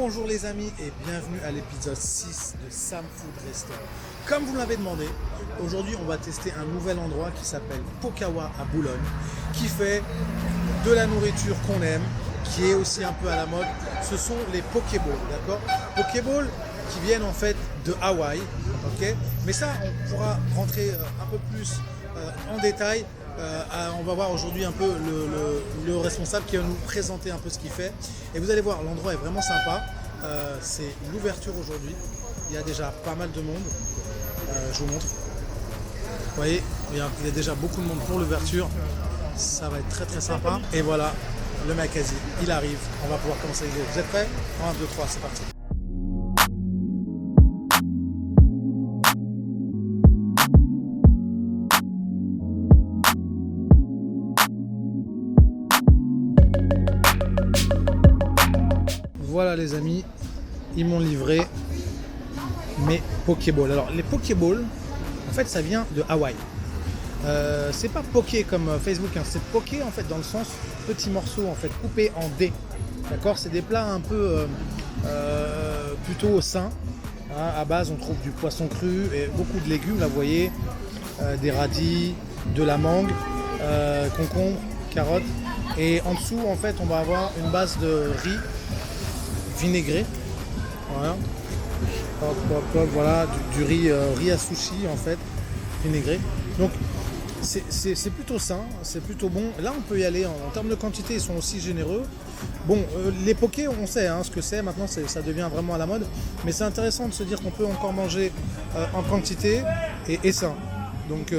Bonjour les amis et bienvenue à l'épisode 6 de Sam Food Resto. Comme vous l'avez demandé, aujourd'hui on va tester un nouvel endroit qui s'appelle Pokawa à Boulogne, qui fait de la nourriture qu'on aime, qui est aussi un peu à la mode. Ce sont les Pokéballs, d'accord? Pokéballs qui viennent en fait de Hawaï, ok? Mais ça on pourra rentrer un peu plus en détail. On va voir aujourd'hui un peu le responsable qui va nous présenter un peu ce qu'il fait. Et vous allez voir, l'endroit est vraiment sympa. C'est l'ouverture aujourd'hui. Il y a déjà pas mal de monde. Je vous montre. Vous voyez, il y a déjà beaucoup de monde pour l'ouverture. Ça va être très très sympa. Et voilà, le Makazi, il arrive. On va pouvoir commencer les jeux. Vous êtes prêts? 1, 2, 3, c'est parti. Voilà les amis, ils m'ont livré mes Pokéballs. Alors les Pokéballs, en fait ça vient de Hawaï. C'est pas Poké comme Facebook, hein. C'est Poké en fait dans le sens petits morceaux en fait coupés en dés. D'accord, c'est des plats un peu plutôt sains. Hein. À base on trouve du poisson cru et beaucoup de légumes, là vous voyez, des radis, de la mangue, concombre, carottes. Et en dessous en fait on va avoir une base de riz vinaigré, voilà, voilà du riz à sushi en fait, vinaigré. Donc c'est plutôt sain, c'est plutôt bon. Là on peut y aller en termes de quantité, ils sont aussi généreux. Bon, les pokés on sait hein, ce que c'est, maintenant ça devient vraiment à la mode, mais c'est intéressant de se dire qu'on peut encore manger en quantité et sain. Donc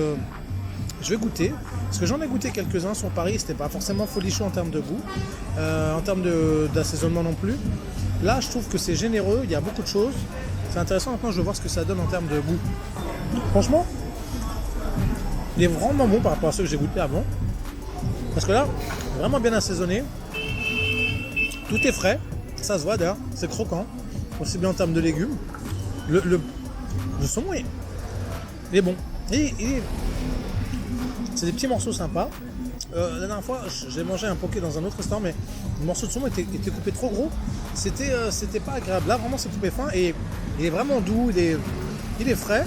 je vais goûter, parce que j'en ai goûté quelques-uns sur Paris, c'était pas forcément folichon en termes de goût, en termes d'assaisonnement non plus. Là, je trouve que c'est généreux, il y a beaucoup de choses. C'est intéressant, maintenant je veux voir ce que ça donne en termes de goût. Franchement, il est vraiment bon par rapport à ceux que j'ai goûté avant. Parce que là, vraiment bien assaisonné. Tout est frais, ça se voit d'ailleurs, c'est croquant. Aussi bien en termes de légumes. Le saumon il est bon. C'est des petits morceaux sympas. La dernière fois, j'ai mangé un poké dans un autre restaurant, mais le morceau de saumon était coupé trop gros. C'était pas agréable. Là, vraiment, c'est coupé fin et il est vraiment doux, il est frais,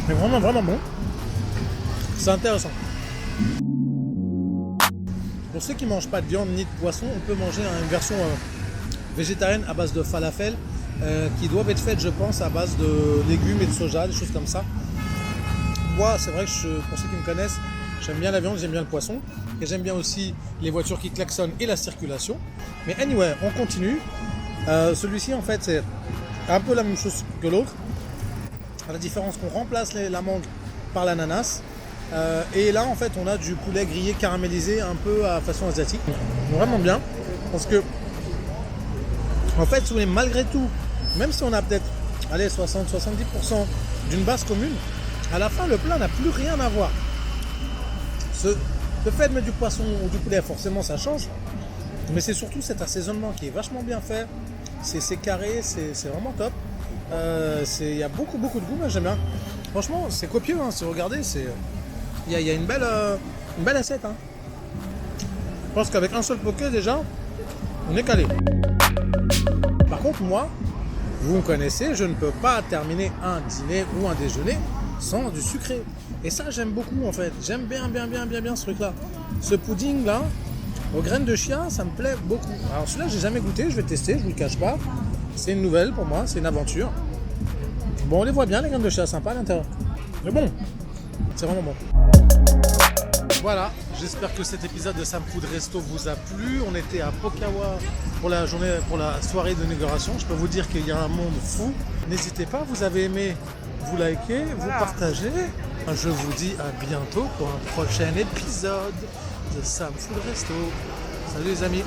mais vraiment, vraiment bon. C'est intéressant. Pour ceux qui ne mangent pas de viande ni de poisson, on peut manger une version végétarienne à base de falafel qui doivent être faites, je pense, à base de légumes et de soja, des choses comme ça. Moi, c'est vrai que pour ceux qui me connaissent, j'aime bien la viande, j'aime bien le poisson et j'aime bien aussi les voitures qui klaxonnent et la circulation. Mais anyway, on continue. Celui-ci, en fait, c'est un peu la même chose que l'autre. À la différence qu'on remplace la mangue par l'ananas. Et là, en fait, on a du poulet grillé caramélisé un peu à façon asiatique. Vraiment bien. Parce que, en fait, si vous voulez, malgré tout, même si on a peut-être 60-70% d'une base commune, à la fin, le plat n'a plus rien à voir. Le fait de mettre du poisson ou du poulet, forcément, ça change. Mais c'est surtout cet assaisonnement qui est vachement bien fait. C'est carré, c'est vraiment top. Il y a beaucoup de goût, moi j'aime bien. Franchement, c'est copieux, hein, si vous regardez, il y a une belle assiette. Hein. Je pense qu'avec un seul poké, déjà, on est calé. Par contre, moi, vous me connaissez, je ne peux pas terminer un dîner ou un déjeuner sans du sucré. Et ça, j'aime beaucoup en fait. J'aime bien ce truc-là. Ce pudding là, aux graines de chia, ça me plaît beaucoup. Alors celui-là, j'ai jamais goûté, je vais tester, je vous le cache pas. C'est une nouvelle pour moi, c'est une aventure. Bon, on les voit bien, les graines de chia, sympa à l'intérieur. Mais bon, c'est vraiment bon. Voilà, j'espère que cet épisode de Sam Food Resto vous a plu. On était à Pokawa pour la soirée d'inauguration. Je peux vous dire qu'il y a un monde fou. N'hésitez pas, vous avez aimé, vous likez, vous partagez. Je vous dis à bientôt pour un prochain épisode de Sam Food Resto. Salut les amis.